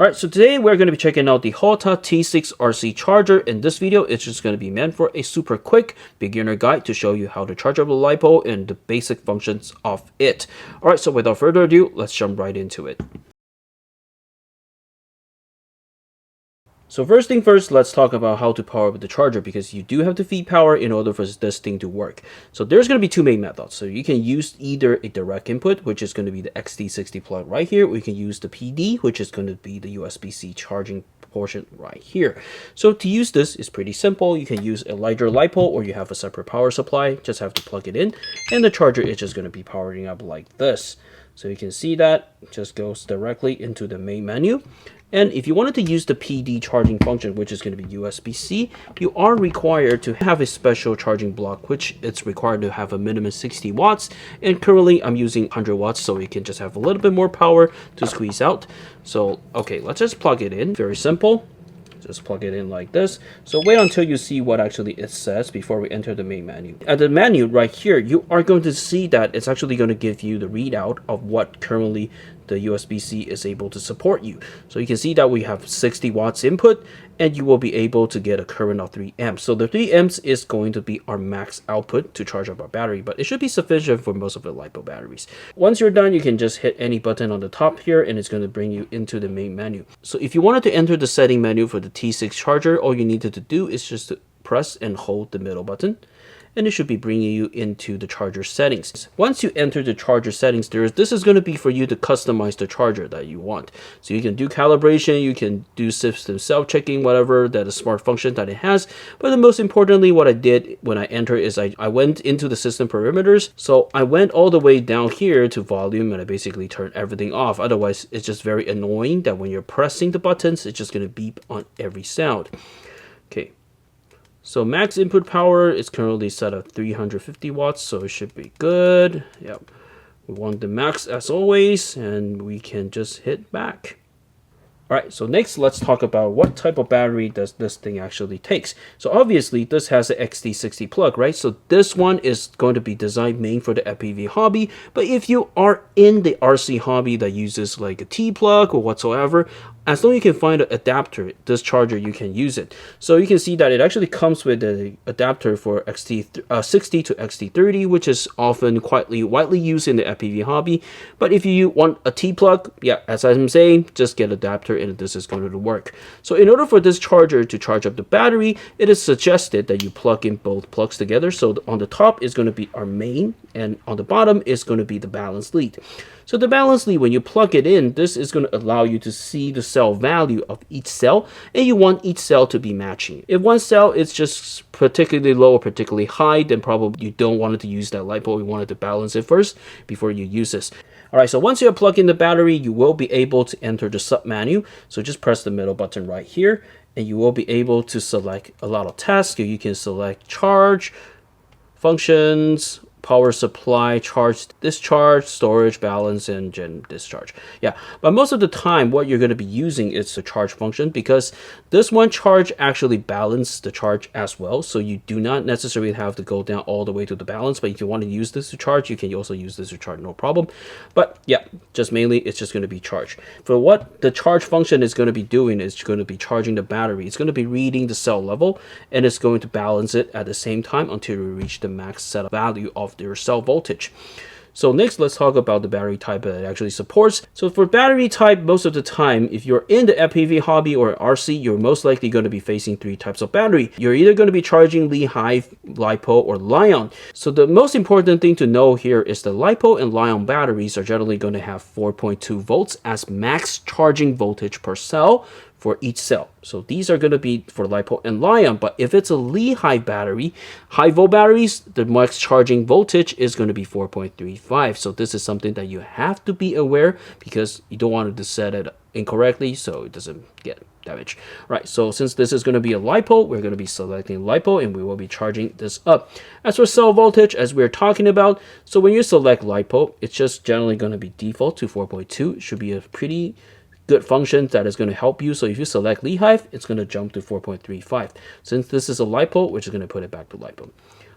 Alright, so today we're going to be checking out the HOTA T6RC charger. In this video, it's just going to be meant for a super quick beginner guide to show you how to charge up the LiPo and the basic functions of it. Alright, so without further ado, let's jump right into it. So first thing first, let's talk about how to power up the charger, because you do have to feed power in order for this thing to work. So there's going to be two main methods. So you can use either a direct input, which is going to be the XT60 plug right here, or you can use the PD, which is going to be the USB-C charging portion right here. So to use this is pretty simple. You can use a larger LiPo, or you have a separate power supply. Just have to plug it in, and the charger is just going to be powering up like this. So you can see that it just goes directly into the main menu. And if you wanted to use the PD charging function, which is going to be USB-C, you are required to have a special charging block, which it's required to have a minimum 60 watts. And currently I'm using 100 watts, so you can just have a little bit more power to squeeze out. So, okay, let's just plug it in. Very simple. Just plug it in like this. So wait until you see what actually it says before we enter the main menu. At the menu right here, you are going to see that it's actually going to give you the readout of what currently the USB-C is able to support you. So you can see that we have 60 watts input, and you will be able to get a current of 3 amps. So the 3 amps is going to be our max output to charge up our battery, but it should be sufficient for most of the LiPo batteries. Once you're done, you can just hit any button on the top here, and it's going to bring you into the main menu. So if you wanted to enter the setting menu for the T6 charger, all you needed to do is just to press and hold the middle button, and it should be bringing you into the charger settings. Once you enter the charger settings, this is going to be for you to customize the charger that you want. So you can do calibration, you can do system self-checking, whatever that is smart function that it has. But the most importantly, what I did when I entered is I went into the system parameters. So I went all the way down here to volume, and I basically turned everything off. Otherwise, it's just very annoying that when you're pressing the buttons, it's just going to beep on every sound. Okay. So max input power is currently set at 350 watts, so it should be good. Yep. We want the max as always, and we can just hit back. Alright, so next let's talk about what type of battery does this thing actually takes. So obviously this has an XT60 plug, right? So this one is going to be designed main for the FPV hobby, but if you are in the RC hobby that uses like a T plug or whatsoever, as long as you can find an adapter, this charger, you can use it. So you can see that it actually comes with an adapter for XT60 to XT30, which is often quite widely used in the FPV hobby. But if you want a T plug, yeah, as I'm saying, just get an adapter and this is going to work. So in order for this charger to charge up the battery, it is suggested that you plug in both plugs together. So on the top is going to be our main, and on the bottom is going to be the balance lead. So the balance lead, when you plug it in, this is going to allow you to see the cell value of each cell, and you want each cell to be matching. If one cell is just particularly low or particularly high, then probably you don't want to use that LiPo. You wanted to balance it first before you use this. Alright, so once you plug in the battery, you will be able to enter the sub menu. So just press the middle button right here, and you will be able to select a lot of tasks. You can select charge, functions, power supply, charge, discharge, storage, balance, and gen discharge. Yeah, but most of the time what you're going to be using is the charge function, because this one charge actually balances the charge as well. So you do not necessarily have to go down all the way to the balance, but if you want to use this to charge, you can also use this to charge, no problem. But yeah, just mainly it's just going to be charge. For what the charge function is going to be doing is going to be charging the battery. It's going to be reading the cell level, and it's going to balance it at the same time until you reach the max setup value of their cell voltage. So next, let's talk about the battery type that it actually supports. So for battery type, most of the time, if you're in the FPV hobby or RC, you're most likely going to be facing three types of battery. You're either going to be charging Li-Hive, LiPo, or Li-ion. So the most important thing to know here is the LiPo and Li-ion batteries are generally going to have 4.2 volts as max charging voltage per cell for each cell. So these are going to be for LiPo and Li-ion, but if it's a Li-Hive battery, high volt batteries, the max charging voltage is going to be 4.35. So this is something that you have to be aware, because you don't want to set it incorrectly so it doesn't get damaged. Right, so since this is going to be a LiPo, we're going to be selecting LiPo, and we will be charging this up. As for cell voltage, as we're talking about, so when you select LiPo, it's just generally going to be default to 4.2. It should be a pretty good function that is going to help you. So if you select Li-Hive, it's going to jump to 4.35. Since this is a LiPo, we're just going to put it back to LiPo.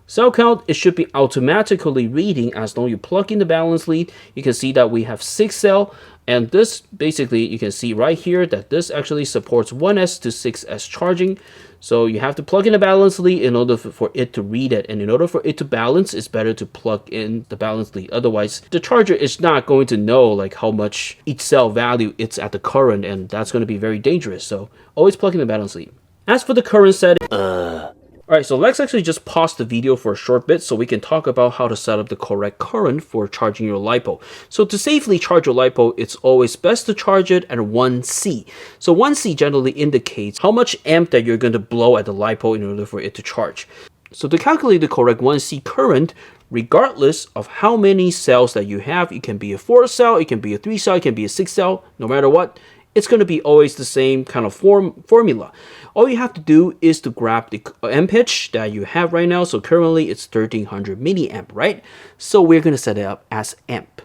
Cell count, it should be automatically reading as long as you plug in the balance lead. You can see that we have 6 cells. And this basically, you can see right here that this actually supports 1S to 6S charging. So you have to plug in a balance lead in order for it to read it. And in order for it to balance, it's better to plug in the balance lead. Otherwise, the charger is not going to know like how much each cell value it's at the current, and that's going to be very dangerous. So always plug in the balance lead. As for the current setting, Alright, so let's actually just pause the video for a short bit so we can talk about how to set up the correct current for charging your LiPo. So to safely charge your LiPo, it's always best to charge it at 1C. So 1C generally indicates how much amp that you're going to blow at the LiPo in order for it to charge. So to calculate the correct 1C current, regardless of how many cells that you have, it can be a 4 cell, it can be a 3 cell, it can be a 6 cell, no matter what, it's going to be always the same kind of formula. All you have to do is to grab the ampage that you have right now. So currently it's 1300 milliamp, right? So we're going to set it up as amp.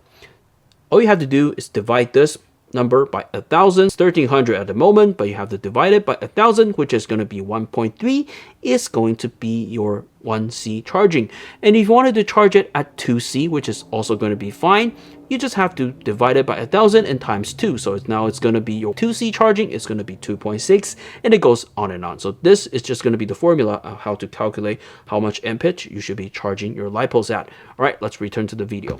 All you have to do is divide this number by 1000. It's 1300 at the moment, but you have to divide it by 1000, which is going to be 1.3, is going to be your 1C charging. And if you wanted to charge it at 2C, which is also going to be fine, you just have to divide it by 1000 and times 2. So now it's going to be your 2C charging, it's going to be 2.6, and it goes on and on. So this is just going to be the formula of how to calculate how much ampage you should be charging your LiPos at. All right, let's return to the video.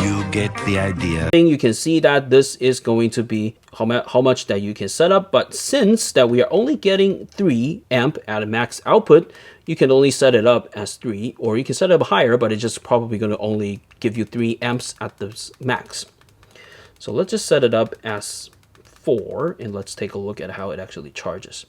You get the idea. You can see that this is going to be how much that you can set up, but since that we are only getting 3 amp at a max output, you can only set it up as 3, or you can set it up higher, but it's just probably going to only give you 3 amps at the max. So let's just set it up as 4, and let's take a look at how it actually charges.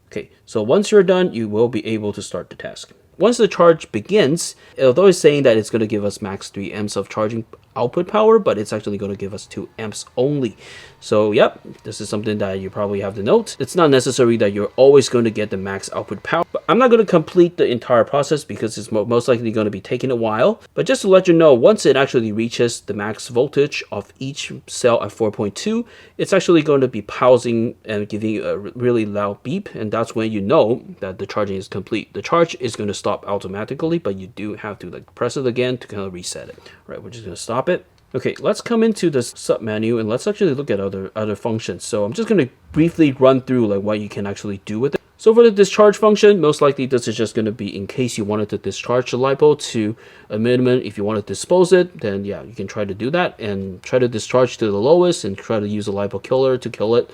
Okay, so once you're done, you will be able to start the task. Once the charge begins, although it's saying that it's going to give us max 3 amps of charging output power, but it's actually going to give us 2 amps only. So yep, this is something that you probably have to note. It's not necessary that you're always going to get the max output power, but I'm not going to complete the entire process because it's most likely going to be taking a while. But just to let you know, once it actually reaches the max voltage of each cell at 4.2, it's actually going to be pausing and giving you a really loud beep, and that's when you know that the charging is complete. The charge is going to stop automatically, but you do have to like press it again to kind of reset it. All right, we're just going to stop it. Okay, let's come into the sub menu and let's actually look at other functions. So I'm just going to briefly run through like what you can actually do with it. So for the discharge function, most likely this is just going to be in case you wanted to discharge the LiPo to a minimum. If you want to dispose it, then yeah, you can try to do that and try to discharge to the lowest and try to use a LiPo killer to kill it.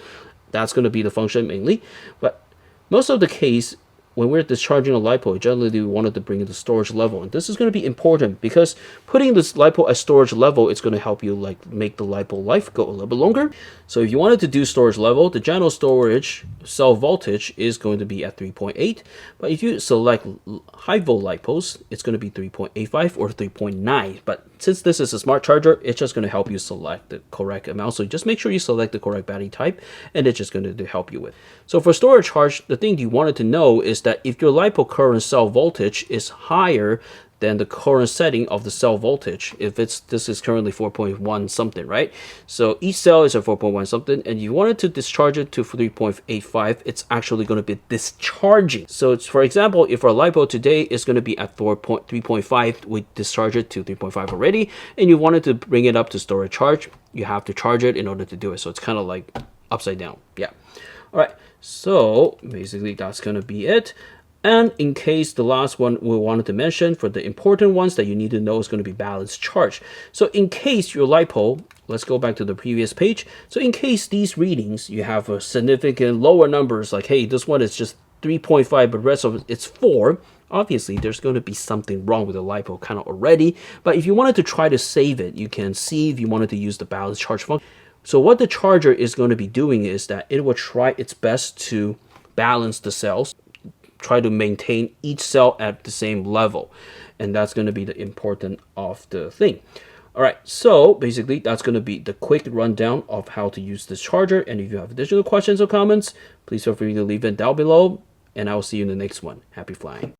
That's going to be the function mainly. But most of the case, when we're discharging a LiPo, generally we wanted to bring it to storage level. And this is going to be important because putting this LiPo at storage level, it's going to help you like make the LiPo life go a little bit longer. So if you wanted to do storage level, the general storage cell voltage is going to be at 3.8. But if you select high volt LiPos, it's going to be 3.85 or 3.9. But since this is a smart charger, it's just going to help you select the correct amount. So just make sure you select the correct battery type, and it's just going to help you with. So for storage charge, the thing you wanted to know is that if your LiPo current cell voltage is higher than the current setting of the cell voltage, if this is currently 4.1 something, right? So each cell is at 4.1 something, and you wanted to discharge it to 3.85, it's actually going to be discharging. So it's, for example, if our LiPo today is going to be at 3.5, we discharge it to 3.5 already, and you wanted to bring it up to storage charge, you have to charge it in order to do it. So it's kind of like upside down. Yeah. All right. So basically that's going to be it. And in case the last one we wanted to mention, for the important ones that you need to know, is going to be balanced charge. So in case your LiPo, let's go back to the previous page. So in case these readings, you have a significant lower numbers, like, hey, this one is just 3.5, but the rest of it's 4. Obviously, there's going to be something wrong with the LiPo kind of already. But if you wanted to try to save it, you can see if you wanted to use the balanced charge function. So what the charger is going to be doing is that it will try its best to balance the cells, try to maintain each cell at the same level. And that's going to be the important of the thing. All right, so basically that's going to be the quick rundown of how to use this charger. And if you have additional questions or comments, please feel free to leave it down below. And I will see you in the next one. Happy flying.